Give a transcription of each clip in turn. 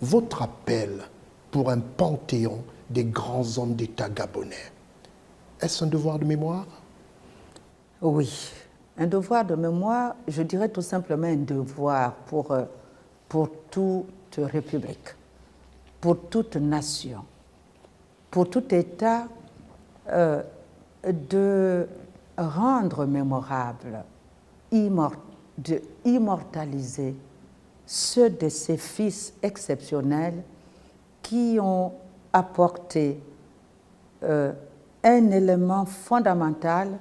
votre appel pour un panthéon des grands hommes d'État gabonais, est-ce un devoir de mémoire? Oui, un devoir de mémoire, je dirais tout simplement un devoir pour toute république, pour toute nation, pour tout État, de rendre mémorable, d'immortaliser ceux de ses fils exceptionnels qui ont apporté un élément fondamental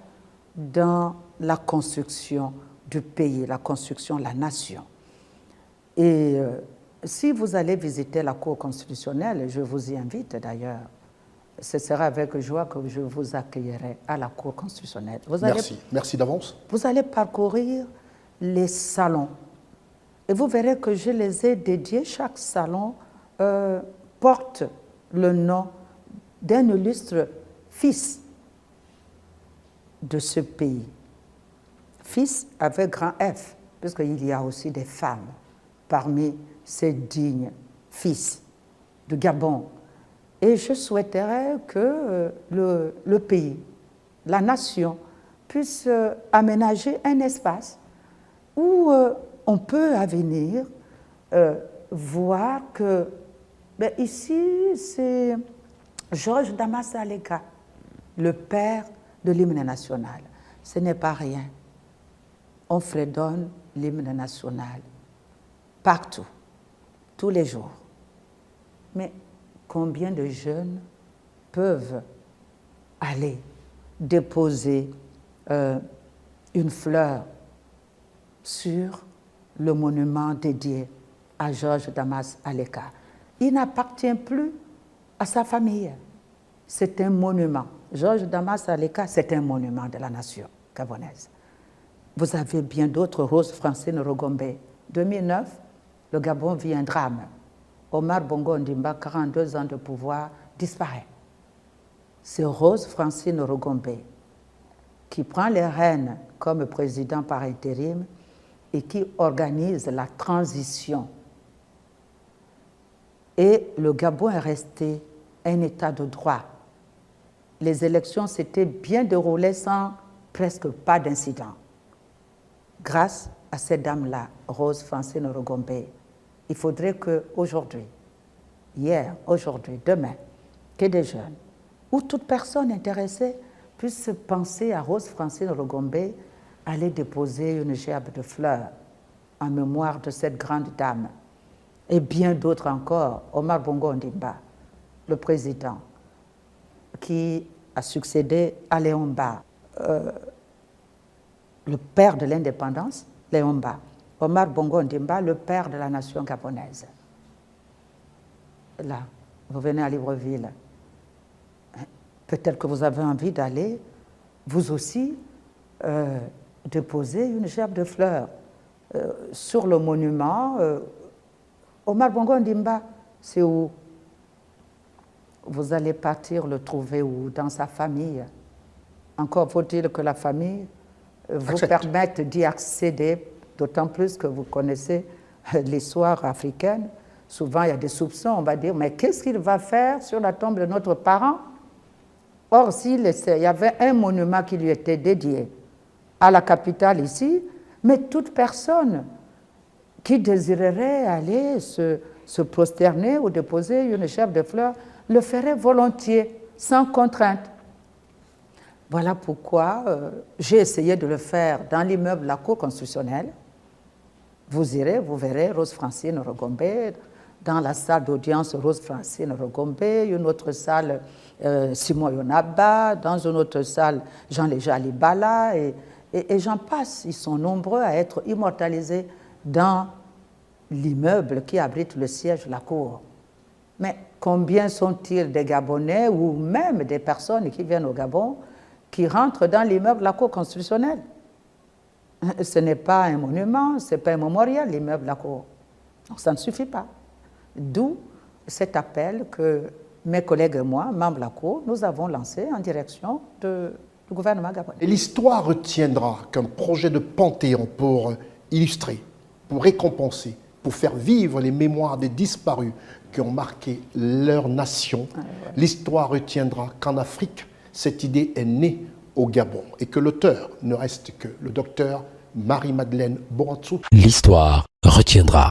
dans la construction du pays, la construction de la nation. Et si vous allez visiter la Cour constitutionnelle, je vous y invite d'ailleurs, ce sera avec joie que je vous accueillerai à la Cour constitutionnelle. Merci d'avance. Vous allez parcourir les salons et vous verrez que je les ai dédiés. Chaque salon porte le nom d'un illustre fils de ce pays. Fils avec grand F, puisqu'il y a aussi des femmes parmi ces dignes fils du Gabon. Et je souhaiterais que le pays, la nation, puisse aménager un espace où on peut à venir voir que ici, c'est Georges Damas Aleka, le père de l'hymne national. Ce n'est pas rien. On fredonne l'hymne national partout, tous les jours. Mais combien de jeunes peuvent aller déposer une fleur sur le monument dédié à Georges Damas Aleka? Il n'appartient plus à sa famille. C'est un monument. Georges Damas Aleka, c'est un monument de la nation gabonaise. Vous avez bien d'autres. Rose Francine Rogombe. 2009, le Gabon vit un drame. Omar Bongo Ondimba, 42 ans de pouvoir, disparaît. C'est Rose Francine Rogombe qui prend les rênes comme président par intérim et qui organise la transition. Et le Gabon est resté un état de droit. Les élections s'étaient bien déroulées sans presque pas d'incident. Grâce à cette dame-là, Rose Francine Rogombe, il faudrait qu'aujourd'hui, hier, aujourd'hui, demain, que des jeunes ou toute personne intéressée puisse penser à Rose Francine Rogombe aller déposer une gerbe de fleurs en mémoire de cette grande dame. Et bien d'autres encore. Omar Bongo Ondimba, le président, qui a succédé à Léon Mba, le père de l'indépendance, Léon Mba. Omar Bongo Ondimba, le père de la nation gabonaise. Là, vous venez à Libreville. Peut-être que vous avez envie d'aller, vous aussi, déposer une gerbe de fleurs sur le monument. Omar Bongo Ondimba, c'est où? Vous allez partir le trouver où? Dans sa famille. Encore faut-il que la famille vous permette d'y accéder, d'autant plus que vous connaissez l'histoire africaine. Souvent, il y a des soupçons, on va dire, mais qu'est-ce qu'il va faire sur la tombe de notre parent? Or, s'il y avait un monument qui lui était dédié à la capitale ici, mais toute personne qui désirerait aller se prosterner ou déposer une gerbe de fleurs le ferait volontiers, sans contrainte. Voilà pourquoi j'ai essayé de le faire dans l'immeuble de la Cour constitutionnelle. Vous irez, vous verrez Rose Francine Rogombe, dans la salle d'audience Rose Francine Rogombe, une autre salle Simon Yonaba, dans une autre salle Jean-Léger Alibala, et j'en passe. Ils sont nombreux à être immortalisés dans l'immeuble qui abrite le siège de la Cour. Mais combien sont-ils des Gabonais ou même des personnes qui viennent au Gabon qui rentrent dans l'immeuble de la Cour constitutionnelle? Ce n'est pas un monument, ce n'est pas un mémorial, l'immeuble de la Cour. Donc ça ne suffit pas. D'où cet appel que mes collègues et moi, membres de la Cour, nous avons lancé en direction du gouvernement gabonais. Et l'histoire retiendra qu'un projet de panthéon pour illustrer, pour récompenser pour faire vivre les mémoires des disparus qui ont marqué leur nation. L'histoire retiendra qu'en Afrique, cette idée est née au Gabon et que l'auteur ne reste que le docteur Marie-Madeleine Boratsou. L'histoire retiendra.